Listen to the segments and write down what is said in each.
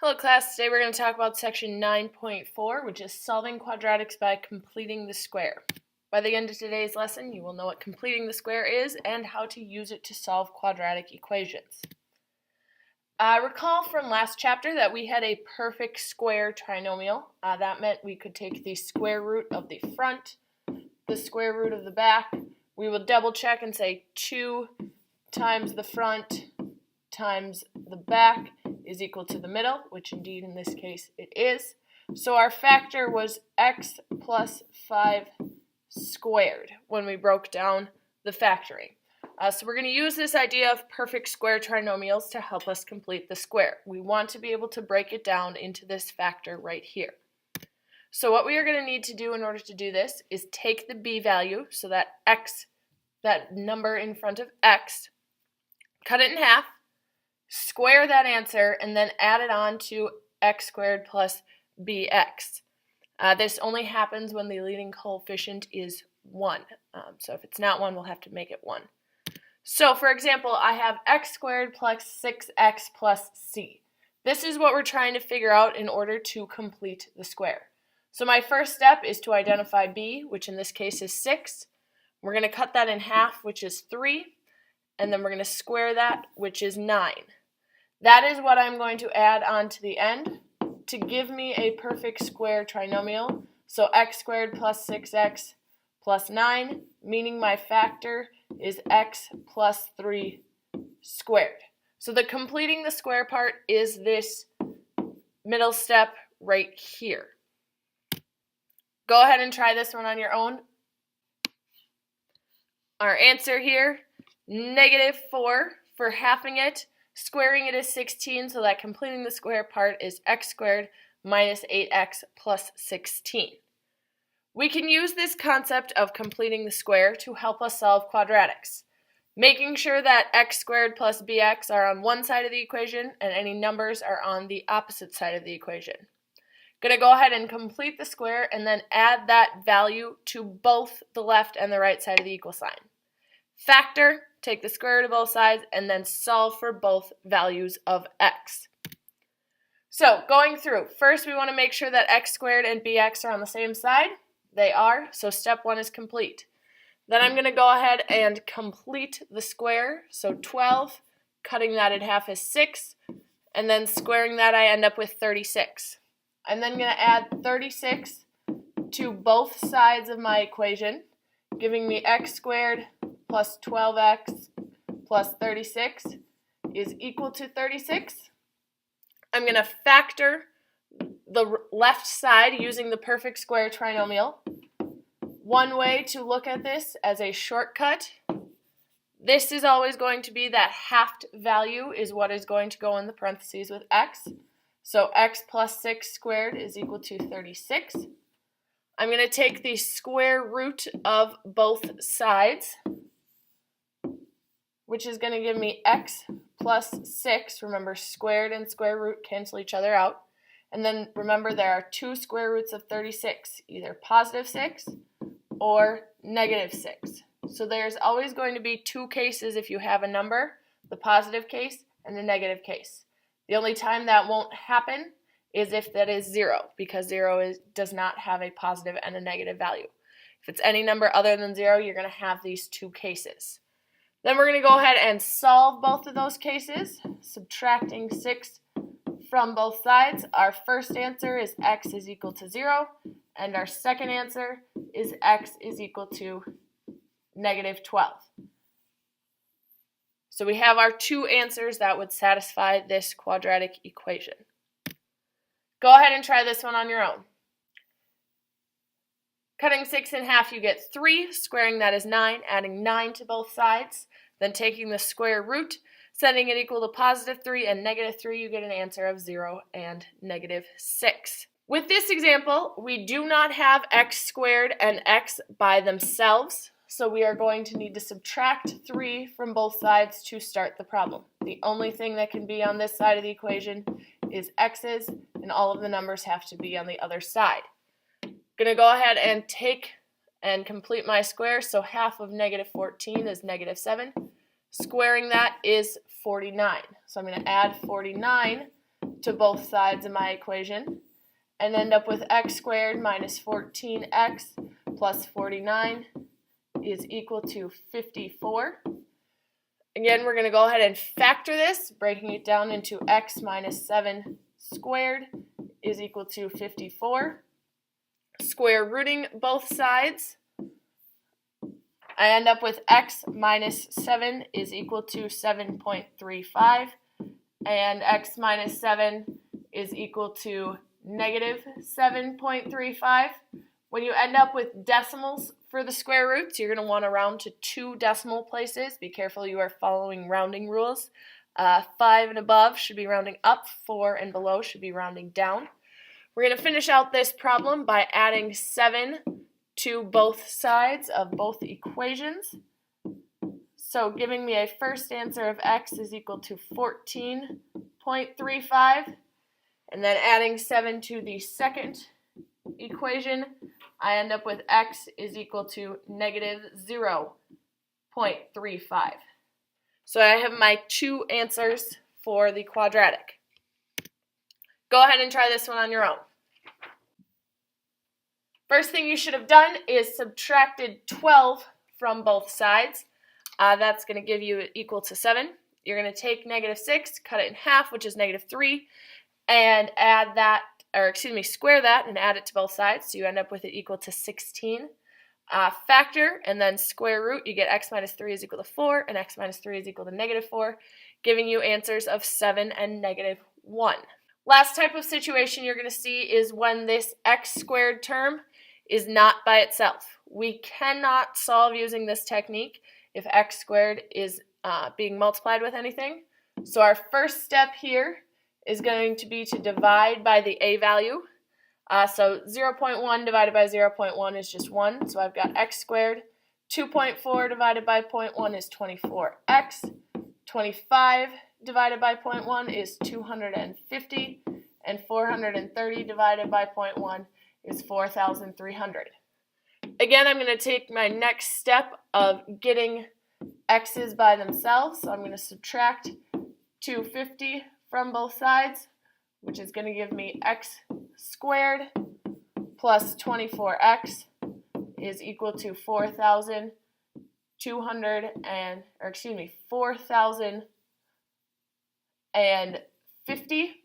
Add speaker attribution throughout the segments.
Speaker 1: Hello class, today we're going to talk about section 9.4, which is solving quadratics by completing the square. By the end of today's lesson, you will know what completing the square is and how to use it to solve quadratic equations. Recall from last chapter that we had a perfect square trinomial. That meant we could take the square root of the front, the square root of the back. We will double check and say 2 times the front times the back is equal to the middle, which indeed in this case it is. So our factor was x plus 5 squared when we broke down the factoring. So we're going to use this idea of perfect square trinomials to help us complete the square. We want to be able to break it down into this factor right here. So what we are going to need to do in order to do this is take the b value, so that x, that number in front of x, cut it in half, square that answer, and then add it on to x squared plus bx. This only happens when the leading coefficient is 1. So if it's not 1, we'll have to make it 1. So for example, I have x squared plus 6x plus c. This is what we're trying to figure out in order to complete the square. So my first step is to identify b, which in this case is 6. We're going to cut that in half, which is 3. And then we're going to square that, which is 9. That is what I'm going to add on to the end to give me a perfect square trinomial. So x squared plus 6x plus 9, meaning my factor is x plus 3 squared. So the completing the square part is this middle step right here. Go ahead and try this one on your own. Our answer here, -4 for halving it. Squaring it is 16, so that completing the square part is x squared minus 8x plus 16. We can use this concept of completing the square to help us solve quadratics, making sure that x squared plus bx are on one side of the equation and any numbers are on the opposite side of the equation. Going to go ahead and complete the square and then add that value to both the left and the right side of the equal sign. Factor, take the square root of both sides, and then solve for both values of x. So going through, first we want to make sure that x squared and bx are on the same side. They are, so step 1 is complete. Then I'm going to go ahead and complete the square. So 12, cutting that in half is 6, and then squaring that I end up with 36. I'm then going to add 36 to both sides of my equation, giving me x squared plus 12x plus 36 is equal to 36. I'm going to factor the left side using the perfect square trinomial. One way to look at this as a shortcut, this is always going to be that halved value is what is going to go in the parentheses with x. So x plus 6 squared is equal to 36. I'm going to take the square root of both sides, which is going to give me x plus 6. Remember, squared and square root cancel each other out. And then remember, there are 2 square roots of 36, either positive 6 or negative 6. So there's always going to be 2 cases if you have a number, the positive case and the negative case. The only time that won't happen is if that is 0, because 0 does not have a positive and a negative value. If it's any number other than 0, you're going to have these 2 cases. Then we're going to go ahead and solve both of those cases, subtracting 6 from both sides. Our first answer is x is equal to 0, and our second answer is x is equal to -12. So we have our 2 answers that would satisfy this quadratic equation. Go ahead and try this one on your own. Cutting 6 in half, you get 3. Squaring that is 9, adding 9 to both sides. Then taking the square root, setting it equal to +3 and -3, you get an answer of 0 and -6. With this example, we do not have x squared and x by themselves, so we are going to need to subtract 3 from both sides to start the problem. The only thing that can be on this side of the equation is x's, and all of the numbers have to be on the other side. Going to go ahead and take and complete my square, so half of -14 is -7. Squaring that is 49. So I'm going to add 49 to both sides of my equation and end up with x squared minus 14x plus 49 is equal to 54. Again, we're going to go ahead and factor this, breaking it down into x minus 7 squared is equal to 54. Square rooting both sides, I end up with x minus 7 is equal to 7.35, and x minus 7 is equal to negative 7.35. When you end up with decimals for the square roots, you're going to want to round to 2 decimal places. Be careful you are following rounding rules. 5 and above should be rounding up, 4 and below should be rounding down. We're going to finish out this problem by adding 7 to both sides of both equations. So giving me a first answer of x is equal to 14.35, and then adding 7 to the second equation, I end up with x is equal to negative 0.35. So I have my 2 answers for the quadratic. Go ahead and try this one on your own. First thing you should have done is subtracted 12 from both sides. That's going to give you equal to 7. You're going to take negative 6, cut it in half, which is negative 3, and square that and add it to both sides, so you end up with it equal to 16. Factor and then square root, you get x minus 3 is equal to 4, and x minus 3 is equal to negative 4, giving you answers of 7 and negative 1. Last type of situation you're going to see is when this x squared term is not by itself. We cannot solve using this technique if x squared is being multiplied with anything. So our first step here is going to be to divide by the a value. So 0.1 divided by 0.1 is just 1, so I've got x squared. 2.4 divided by 0.1 is 24x. 25 divided by 0.1 is 250, and 430 divided by 0.1 is 4,300. Again, I'm going to take my next step of getting x's by themselves, so I'm going to subtract 250 from both sides, which is going to give me x squared plus 24x is equal to 4,050.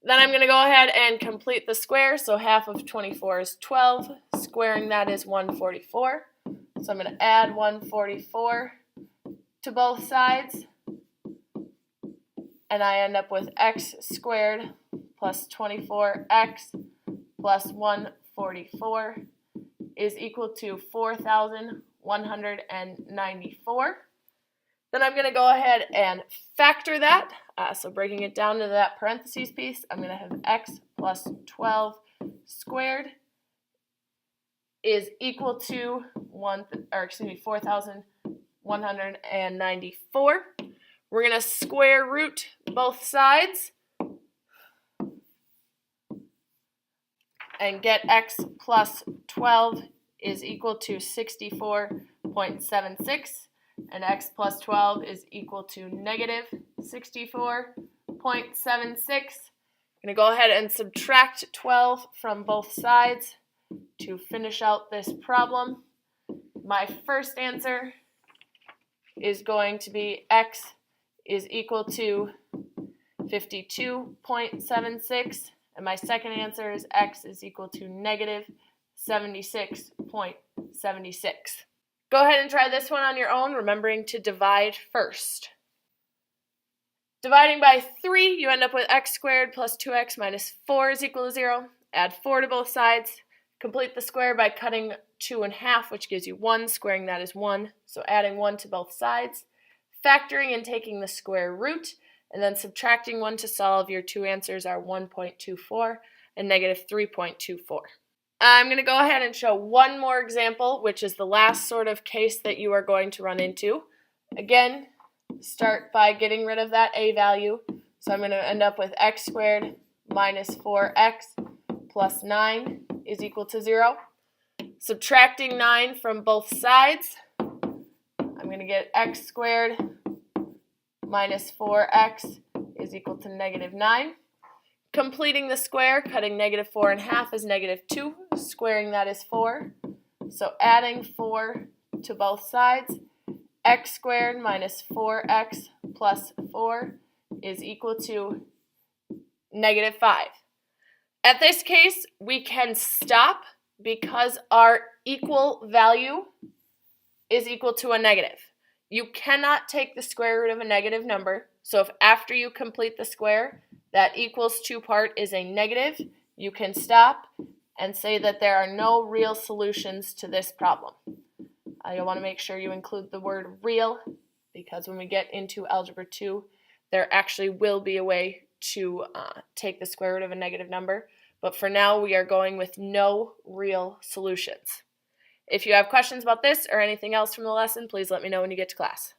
Speaker 1: Then I'm going to go ahead and complete the square. So half of 24 is 12. Squaring that is 144. So I'm going to add 144 to both sides. And I end up with x squared plus 24x plus 144 is equal to 4,194. Then I'm going to go ahead and factor that. So breaking it down to that parentheses piece, I'm going to have x plus 12 squared is equal to 4,194. We're going to square root both sides and get x plus 12 is equal to 64.76. And x plus 12 is equal to negative 64.76. I'm going to go ahead and subtract 12 from both sides to finish out this problem. My first answer is going to be x is equal to 52.76, and my second answer is x is equal to negative 76.76. Go ahead and try this one on your own, remembering to divide first. Dividing by 3, you end up with x squared plus 2x minus 4 is equal to 0. Add 4 to both sides. Complete the square by cutting 2 in half, which gives you 1. Squaring that is 1, so adding 1 to both sides. Factoring and taking the square root, and then subtracting 1 to solve. Your 2 answers are 1.24 and negative 3.24. I'm going to go ahead and show one more example, which is the last sort of case that you are going to run into. Again, start by getting rid of that a value. So I'm going to end up with x squared minus 4x plus 9 is equal to 0. Subtracting 9 from both sides, I'm going to get x squared minus 4x is equal to negative 9. Completing the square, cutting negative 4 in half is negative 2. Squaring that is 4. So adding 4 to both sides, x squared minus 4x plus 4 is equal to negative 5. At this case, we can stop because our equal value is equal to a negative. You cannot take the square root of a negative number, so if after you complete the square, that equals to part is a negative, you can stop and say that there are no real solutions to this problem. You'll want to make sure you include the word real, because when we get into Algebra 2, there actually will be a way to take the square root of a negative number, but for now we are going with no real solutions. If you have questions about this or anything else from the lesson, please let me know when you get to class.